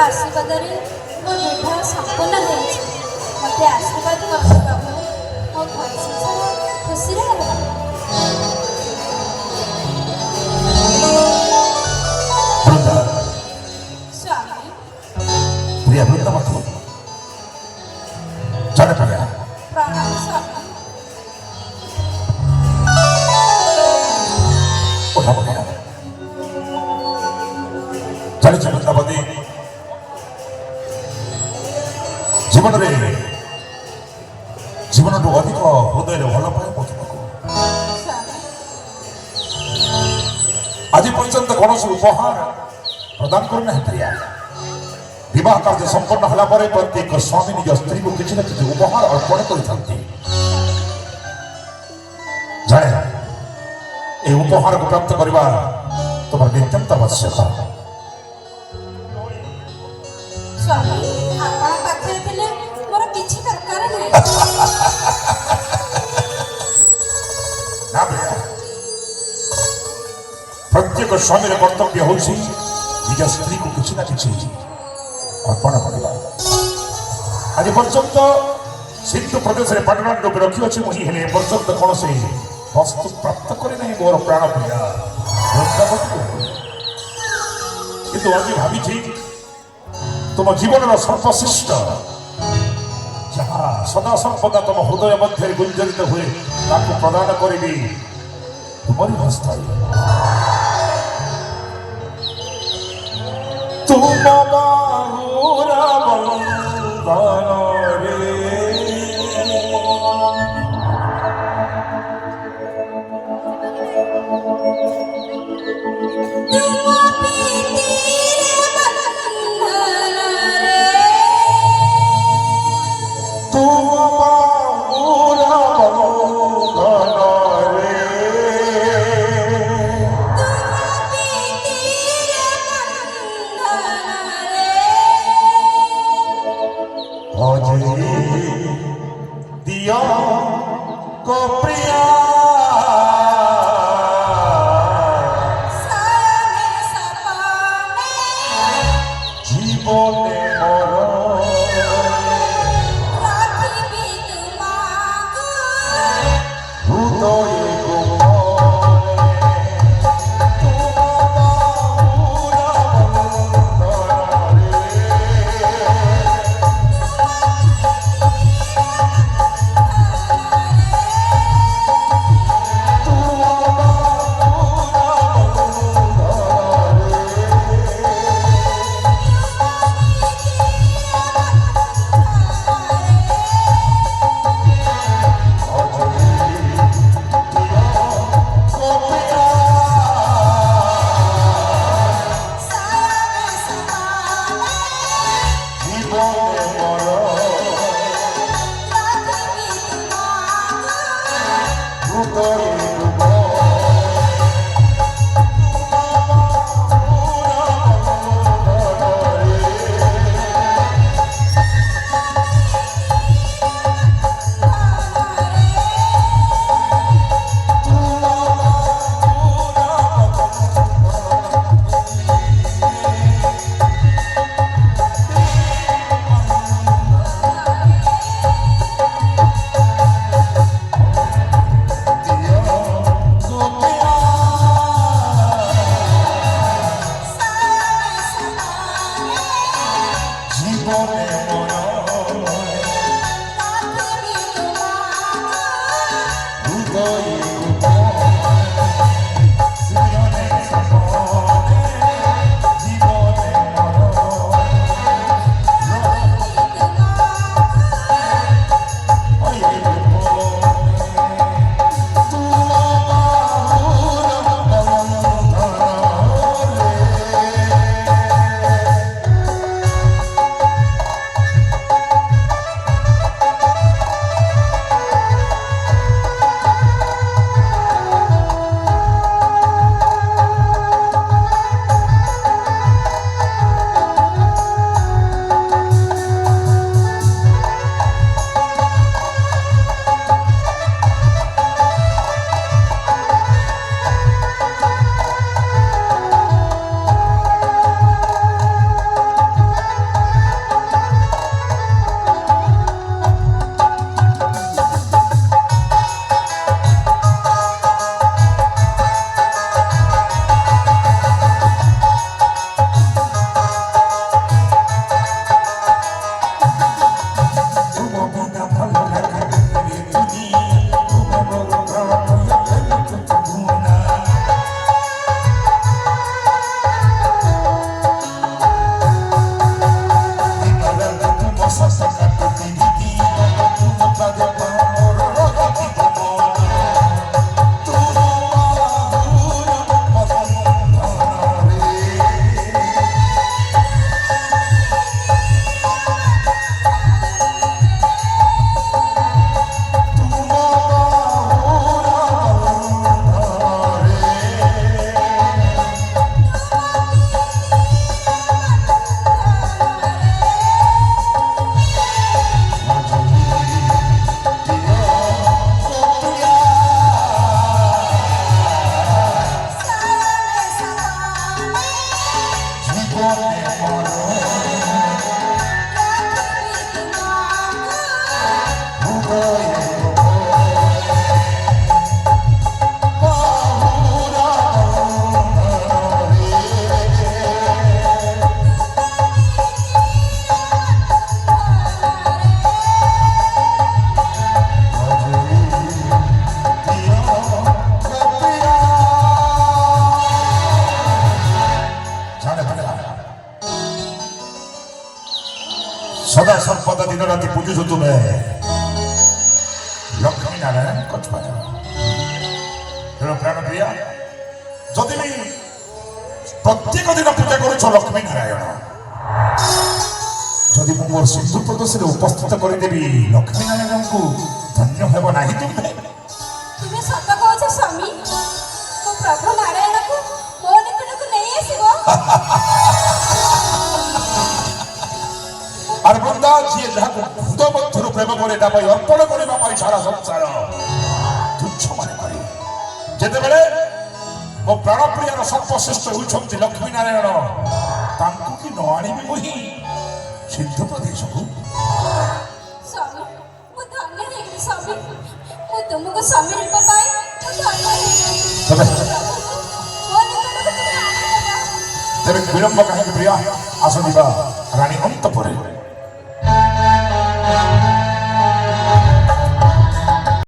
आशीर्वाद मो विवाह संपूर्ण मत आशीर्वाद कर प्रभु मो घर संसार खुशी स्वामी प्रिय वृंदावती चले पड़े प्रणाम स्वामी उठा पड़े चले चले वृंदावती जीवन जीवन अधिक हृदय भल पाए पथक आज पर्यंत कौन उपहार प्रदान करना प्रिया विवाह कार्य संपन्न होला पर प्रत्येक स्वामी निज स्त्री को किसी न किसी उपहार अर्पण करते जाने ये उपहार को प्राप्त करने तुम नित्यंत आवश्यक स्वामी आपण पाखरे थिले मोर किछि दरकार नै ना भैया प्रत्येक स्वामी कर्तव्य हूँ निज स्त्री को किसी ना किसी अर्पण करवा आज पर्यंत सिंधु प्रदेश में पाटनांड में रखी अच्छे मुझे हेले पर्यंत कौन से वस्तु प्राप्त करे मोर प्राण प्रिया किंतु आज भावी तुम जीवन सर्वश्रेष्ठ जहाँ सदा सर्वदा तुम हृदय मध्य गुंजरित हुए ताकू प्रदान करी तुम्हारी हस्ताई तुम बाहुरा बंधन रे दिया को प्रिया जीवने सिंधु तुम्हें लक्ष्मी नारायण कछ पाया तेणु प्राण प्रिया जदि भी प्रत्येक दिन पूजा करुछ लक्ष्मी नारायण जदि मु मोर सिंधु प्रदेश में उपस्थित करदेवी लक्ष्मी नारायण को धन्य हेब नहीं तुम्हें तुम्हें सत कौच स्वामी मो प्रभु नारायण को मो निकट को नहीं आसीबो और बृंदा जी जहाँ हृद मध्य प्रेम करे अर्पण करने सारा संसार तुच्छ मान करे जितेबले मो प्राण प्रिय सर्वश्रेष्ठ होती लक्ष्मी नारायण तांको कि न आनिबी मुही सिंधु प्रदेश को स्वामी मो धन्य है स्वामी मो तुमको स्वामी रूप पाई मो धन्य है तबे मो निकट को तुम्हें आने तेरे विलंब कहीं प्रिया आसो रानी अंत परे